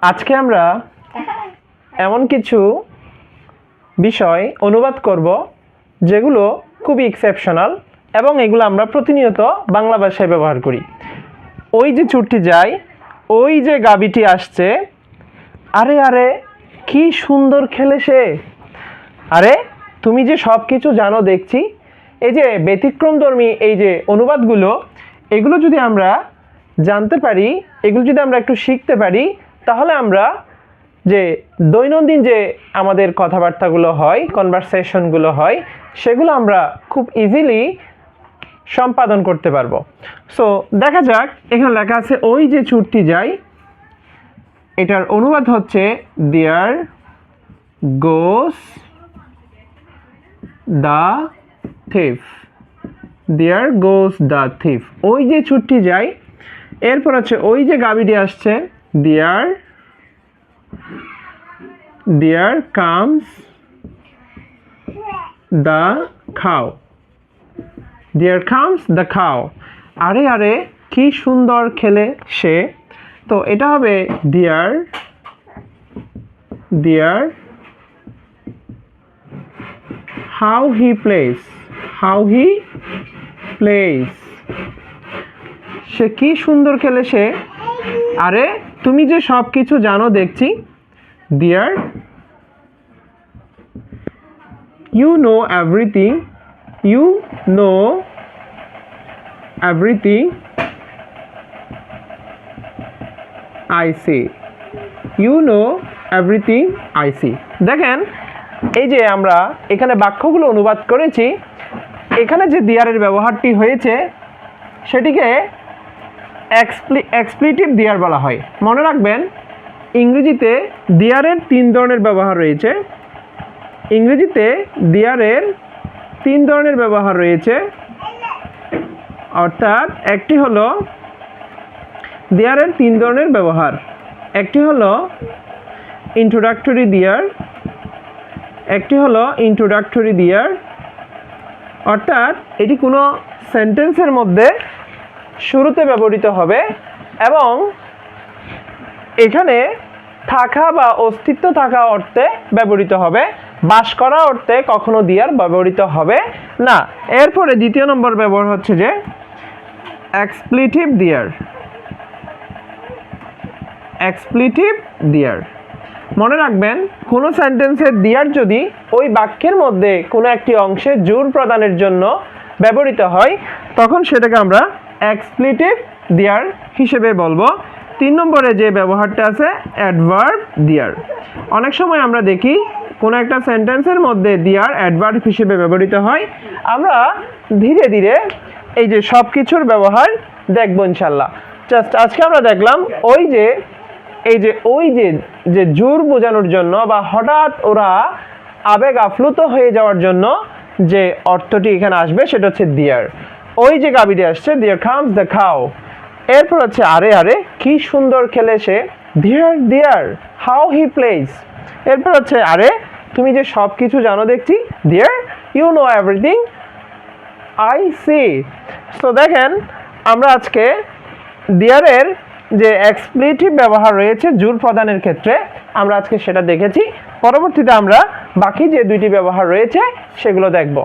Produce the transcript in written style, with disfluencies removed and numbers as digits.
আজকে আমরা এমন কিছু বিষয় অনুবাদ করব যেগুলো খুবই এক্সেপশনাল এবং এগুলো আমরা প্রতিনিয়ত বাংলা ভাষায় ব্যবহার করি। ওই যে চুরটি যায়, ওই যে গাবিটি আসছে, আরে আরে কি সুন্দর খেলে সে, আরে তুমি যে সব কিছু জানো দেখছি। এই যে ব্যতিক্রমধর্মী এই যে অনুবাদগুলো, এগুলো যদি আমরা জানতে পারি, এগুলো যদি আমরা একটু শিখতে পারি, তাহলে আমরা যে দৈনন্দিন যে আমাদের কথাবার্তাগুলো হয়, কনভারসেশনগুলো হয়, সেগুলো আমরা খুব ইজিলি সম্পাদন করতে পারবো। সো দেখা যাক, এখানে লেখা আছে ওই যে চুরটি যায়, এটার অনুবাদ হচ্ছে there goes the thief. There goes the thief, ওই যে চুরটি যায়। এরপর হচ্ছে ওই যে গাবিটি আসছে, দেয়ার কামস দ্য খাও। দেয়ার কামস দ্য খাও, আরে আরে কি সুন্দর খেলে সে। তো এটা হবে দেয়ার হাউ হি প্লেস, সে কি সুন্দর খেলে সে, আরে তুমি যে সব কিছু জানো দেখছি। There you know everything I see. You know everything I see. দেখেন, এই যে আমরা এখানে বাক্যগুলো অনুবাদ করেছি, এখানে যে দেয়ারের ব্যবহারটি হয়েছে সেটিকে এক্সপ্লিটিভ দেয়ার বলা হয়। মনে রাখবেন, ইংরেজিতে দেয়ারের 3 ধরনের ব্যবহার রয়েছে। অর্থাৎ একটি হলো দেয়ারের 3 ধরনের ব্যবহার। একটি হলো ইন্ট্রোডাক্টরি দেয়ার, অর্থাৎ এটি কোনো সেন্টেন্সের মধ্যে শুরুতে ব্যবহৃত হবে এবং এখানে থাকা বা অস্তিত্ব থাকা অর্থে ব্যবহৃত হবে, বাস করা অর্থে কখনো দেয়ার ব্যবহৃত হবে না। এরপরে দ্বিতীয় নম্বর ব্যবহার হচ্ছে যে এক্সপ্লিটিভ দেয়ার। মনে রাখবেন, কোনো সেন্টেন্সের দেয়ার যদি ওই বাক্যের মধ্যে কোনো একটি অংশে জোর প্রদানের জন্য ব্যবহৃত হয়, তখন সেটাকে আমরা এক্সপ্লিটিভ দেয়ার হিসেবে বলবো। 3 নম্বরে যে ব্যবহারটা আছে অ্যাডভার্ব দেয়ার। অনেক সময় আমরা দেখি কোনো একটা সেন্টেন্সের মধ্যে দেয়ার অ্যাডভার্ব হিসেবে ব্যবহৃত হয়। আমরা ধীরে ধীরে এই যে সব কিছুর ব্যবহার দেখব ইনশাল্লাহ। জাস্ট আজকে আমরা দেখলাম ওই যে জোর বোঝানোর জন্য বা হঠাৎ ওরা আবেগ আপ্লুত হয়ে যাওয়ার জন্য যে অর্থটি এখানে আসবে সেটা হচ্ছে দেয়ার। ওই যে গাবিটি আসছে, দেয়ার কামস দ্য খাও। এরপর হচ্ছে আরে আরে কি সুন্দর খেলে সে, দেয়ার হাউ হি প্লেস। এরপর হচ্ছে আরে তুমি যে সব কিছু জানো দেখছি, there you know everything I see. তো দেখেন, আমরা আজকে দেয়ারের যে এক্সপ্লিটিভ ব্যবহার রয়েছে জোর প্রদানের ক্ষেত্রে, আমরা আজকে সেটা দেখেছি। পরবর্তীতে আমরা বাকি যে 2টি ব্যবহার রয়েছে সেগুলো দেখব।